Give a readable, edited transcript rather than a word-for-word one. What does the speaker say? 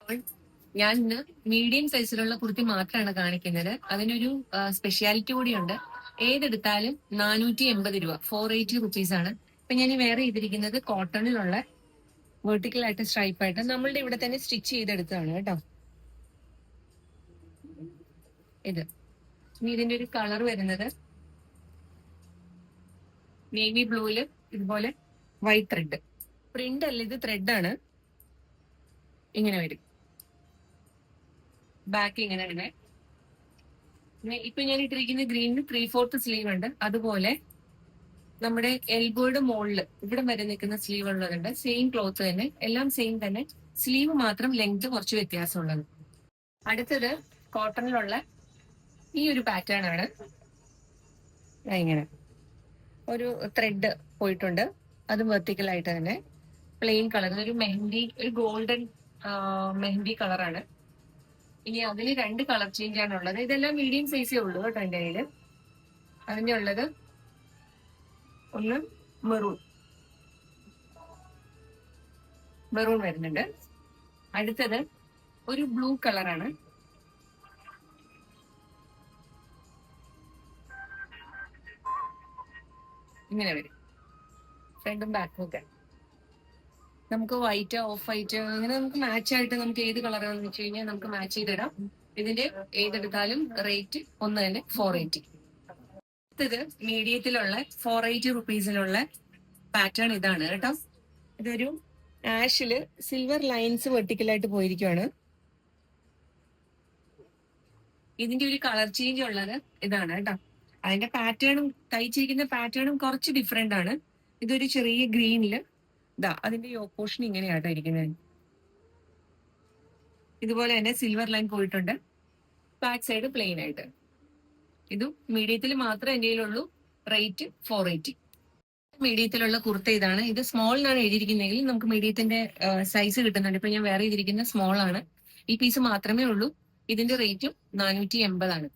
അപ്പോൾ ഞാൻ ഇന്ന് മീഡിയം സൈസിലുള്ള കുർത്തി മാത്രമാണ് കാണിക്കുന്നത്. അതിനൊരു സ്പെഷ്യാലിറ്റി കൂടിയുണ്ട്. ഏതെടുത്താലും 480 രൂപ, 480 ആണ്. ഇപ്പൊ ഞാൻ ഈ വേറെ ചെയ്തിരിക്കുന്നത് കോട്ടണിലുള്ള വെർട്ടിക്കൽ ആയിട്ട് സ്ട്രൈപ്പ് ആയിട്ട് നമ്മളുടെ ഇവിടെ തന്നെ സ്റ്റിച്ച് ചെയ്തെടുത്തതാണ് കേട്ടോ. ഇത് ഇനി ഇതിന്റെ ഒരു കളർ വരുന്നത് നേവി ബ്ലൂവില് ഇതുപോലെ വൈറ്റ് ത്രെഡ് പ്രിന്റ് അല്ല, ഇത് ത്രെഡ് ആണ്. ഇങ്ങനെ വരും, ബാക്ക് ഇങ്ങനെ തന്നെ. പിന്നെ ഇപ്പൊ ഞാൻ ഇട്ടിരിക്കുന്ന ഗ്രീനിന് 3/4 സ്ലീവ് ഉണ്ട്. അതുപോലെ നമ്മുടെ എൽബോയുടെ മുകളിൽ ഇവിടെ വരെ നിൽക്കുന്ന സ്ലീവ് ഉള്ളതുണ്ട്. സെയിം ക്ലോത്ത് തന്നെ, എല്ലാം സെയിം തന്നെ. സ്ലീവ് മാത്രം ലെങ്ത് കുറച്ച് വ്യത്യാസമുള്ളത്. അടുത്തത് കോട്ടണിലുള്ള ഈ ഒരു പാറ്റേൺ ആണ്. ഇങ്ങനെ ഒരു ത്രെഡ് പോയിട്ടുണ്ട്, അത് വെർട്ടിക്കൽ ആയിട്ട് തന്നെ പ്ലെയിൻ കളർ, ഒരു മെഹന്തി, ഒരു ഗോൾഡൻ മെഹന്തി കളറാണ്. ഇനി അതിന് 2 കളർ ചേഞ്ച് ആണ് ഉള്ളത്. ഇതെല്ലാം മീഡിയം സൈസേ ഉള്ളൂ കേട്ടോ എൻ്റെ കയ്യില്. അതിന്റെ ഉള്ളത് ഒന്ന് മെറൂൺ വരുന്നുണ്ട്. അടുത്തത് ഒരു ബ്ലൂ കളറാണ്. ഇങ്ങനെ വരും, ഫ്രണ്ടും ബാക്കും ഒക്കെ. നമുക്ക് വൈറ്റ്, ഓഫ് വൈറ്റ്, അങ്ങനെ നമുക്ക് മാച്ച് ആയിട്ട് നമുക്ക് ഏത് കളറാണെന്ന് വെച്ച് കഴിഞ്ഞാൽ നമുക്ക് മാച്ച് ചെയ്തിടാം. ഇതിന്റെ ഏതെടുത്താലും റേറ്റ് ഒന്ന് തന്നെ, 480. അടുത്തത് മീഡിയത്തിലുള്ള 480 റുപ്പീസിലുള്ള പാറ്റേൺ ഇതാണ് കേട്ടോ. ഇതൊരു ആഷില് സിൽവർ ലൈൻസ് വെർട്ടിക്കലായിട്ട് പോയിരിക്കുവാണ്. ഇതിന്റെ ഒരു കളർ ചേഞ്ച് ഉള്ളത് ഇതാണ് കേട്ടോ. അതിന്റെ പാറ്റേണും തയ്ച്ചിരിക്കുന്ന പാറ്റേണും കുറച്ച് ഡിഫറെന്റ് ആണ്. ഇതൊരു ചെറിയ ഗ്രീനില് അതിന്റെ യോക്ക് പോർഷൻ ഇങ്ങനെയാട്ടോ ഇരിക്കുന്നത്. ഇതുപോലെ തന്നെ സിൽവർ ലൈൻ പോയിട്ടുണ്ട്, ബാക്ക് സൈഡ് പ്ലെയിൻ ആയിട്ട്. ഇതും മീഡിയത്തിൽ മാത്രമേ എൻ്റെ കയ്യിലുള്ളൂ. റേറ്റ് 480. മീഡിയത്തിലുള്ള കുർത്ത ഇതാണ്. ഇത് സ്മോളിനാണ് എഴുതിയിരിക്കുന്നതെങ്കിൽ നമുക്ക് മീഡിയത്തിന്റെ സൈസ് കിട്ടുന്നുണ്ട്. ഇപ്പൊ ഞാൻ വേറെ ചെയ്തിരിക്കുന്ന സ്മോൾ ആണ്. ഈ പീസ് മാത്രമേ ഉള്ളൂ. ഇതിന്റെ റേറ്റും 480 ആണ്.